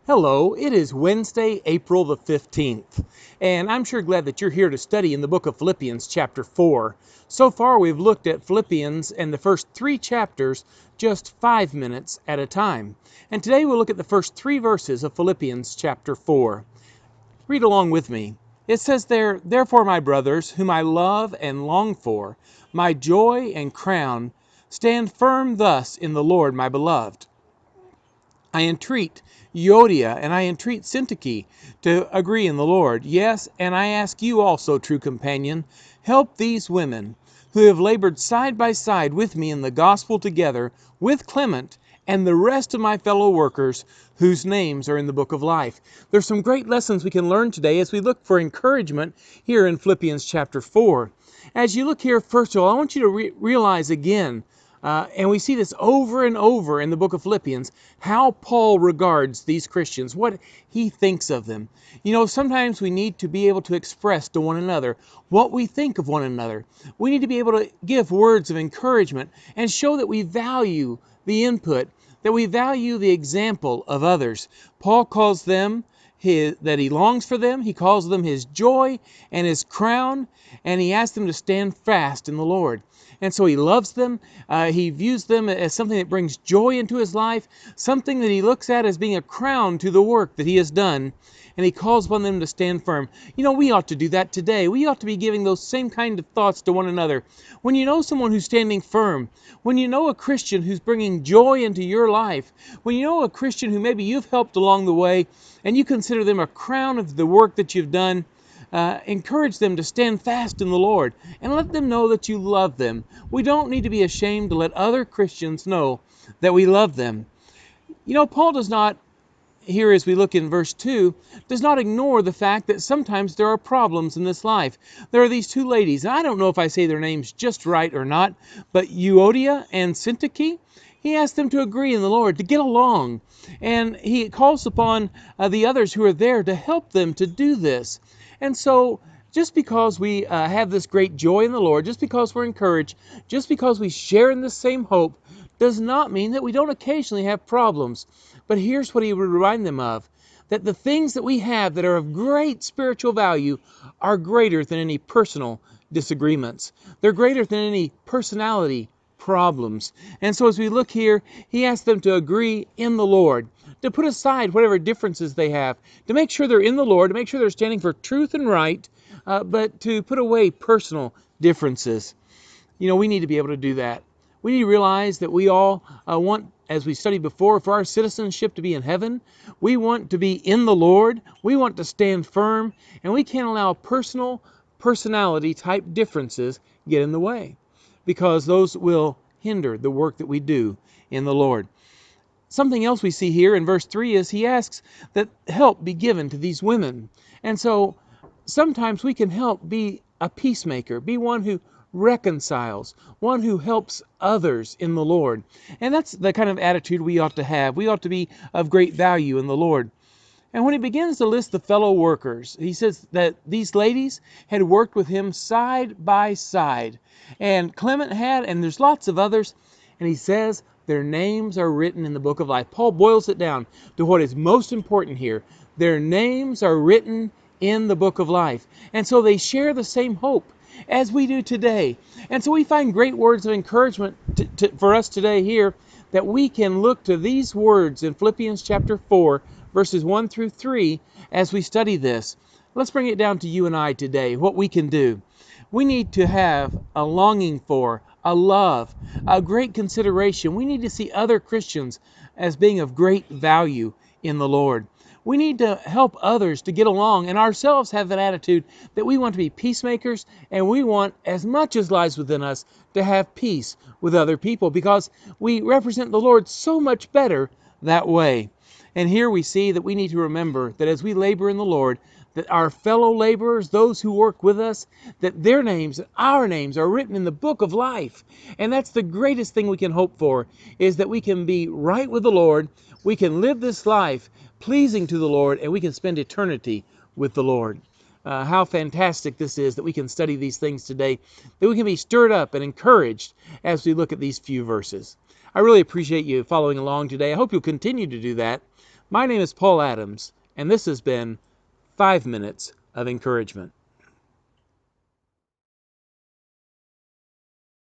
Hello, it is Wednesday, April the 15th, and I'm sure glad that you're here to study in the book of Philippians chapter 4. So far we've looked at Philippians and the first 3 chapters just 5 minutes at a time. And today we'll look at the first 3 verses of Philippians chapter 4. Read along with me. It says there, "Therefore, my brothers, whom I love and long for, my joy and crown, stand firm thus in the Lord, my beloved. I entreat Euodia and I entreat Syntyche to agree in the Lord. Yes, and I ask you also, true companion, help these women who have labored side by side with me in the gospel together with Clement and the rest of my fellow workers whose names are in the book of life." There's some great lessons we can learn today as we look for encouragement here in Philippians chapter 4. As you look here, first of all, I want you to realize again, and we see this over and over in the book of Philippians, how Paul regards these Christians, what he thinks of them. You know, sometimes we need to be able to express to one another what we think of one another. We need to be able to give words of encouragement and show that we value the input, that we value the example of others. Paul calls them that he longs for them. He calls them his joy and his crown, and he asks them to stand fast in the Lord. And so he loves them. He views them as something that brings joy into his life, something that he looks at as being a crown to the work that he has done, and he calls upon them to stand firm. You know, we ought to do that today. We ought to be giving those same kind of thoughts to one another. When you know someone who's standing firm, when you know a Christian who's bringing joy into your life, when you know a Christian who maybe you've helped along the way, and you consider them a crown of the work that you've done, encourage them to stand fast in the Lord and let them know that you love them. We don't need to be ashamed to let other Christians know that we love them. You know, Paul does not, here as we look in verse 2, does not ignore the fact that sometimes there are problems in this life. There are these 2 ladies, and I don't know if I say their names just right or not, but Euodia and Syntyche. He asked them to agree in the Lord, to get along, and he calls upon the others who are there to help them to do this. And so, just because we have this great joy in the Lord, just because we're encouraged, just because we share in this same hope, does not mean that we don't occasionally have problems. But here's what he would remind them of, that the things that we have that are of great spiritual value are greater than any personal disagreements. They're greater than any personality problems. And so as we look here, he asks them to agree in the Lord, to put aside whatever differences they have, to make sure they're in the Lord, to make sure they're standing for truth and right, but to put away personal differences. You know, we need to be able to do that. We need to realize that we all want, as we studied before, for our citizenship to be in heaven. We want to be in the Lord. We want to stand firm, and we can't allow personality type differences get in the way, because those will hinder the work that we do in the Lord. Something else we see here in verse 3 is he asks that help be given to these women. And so sometimes we can help be a peacemaker, be one who reconciles, one who helps others in the Lord. And that's the kind of attitude we ought to have. We ought to be of great value in the Lord. And when he begins to list the fellow workers, he says that these ladies had worked with him side by side. And Clement had, and there's lots of others. And he says their names are written in the book of life. Paul boils it down to what is most important here. Their names are written in the book of life. And so they share the same hope as we do today. And so we find great words of encouragement for us today here, that we can look to these words in Philippians chapter 4, verses 1 through 3, as we study this. Let's bring it down to you and I today, what we can do. We need to have a longing for, a love, a great consideration. We need to see other Christians as being of great value in the Lord. We need to help others to get along, and ourselves have that attitude that we want to be peacemakers, and we want, as much as lies within us, to have peace with other people, because we represent the Lord so much better that way. And here we see that we need to remember that as we labor in the Lord, that our fellow laborers, those who work with us, that their names, our names, are written in the book of life. And that's the greatest thing we can hope for, is that we can be right with the Lord, we can live this life pleasing to the Lord, and we can spend eternity with the Lord. How fantastic this is that we can study these things today, that we can be stirred up and encouraged as we look at these few verses. I really appreciate you following along today. I hope you'll continue to do that. My name is Paul Adams, and this has been 5 Minutes of Encouragement.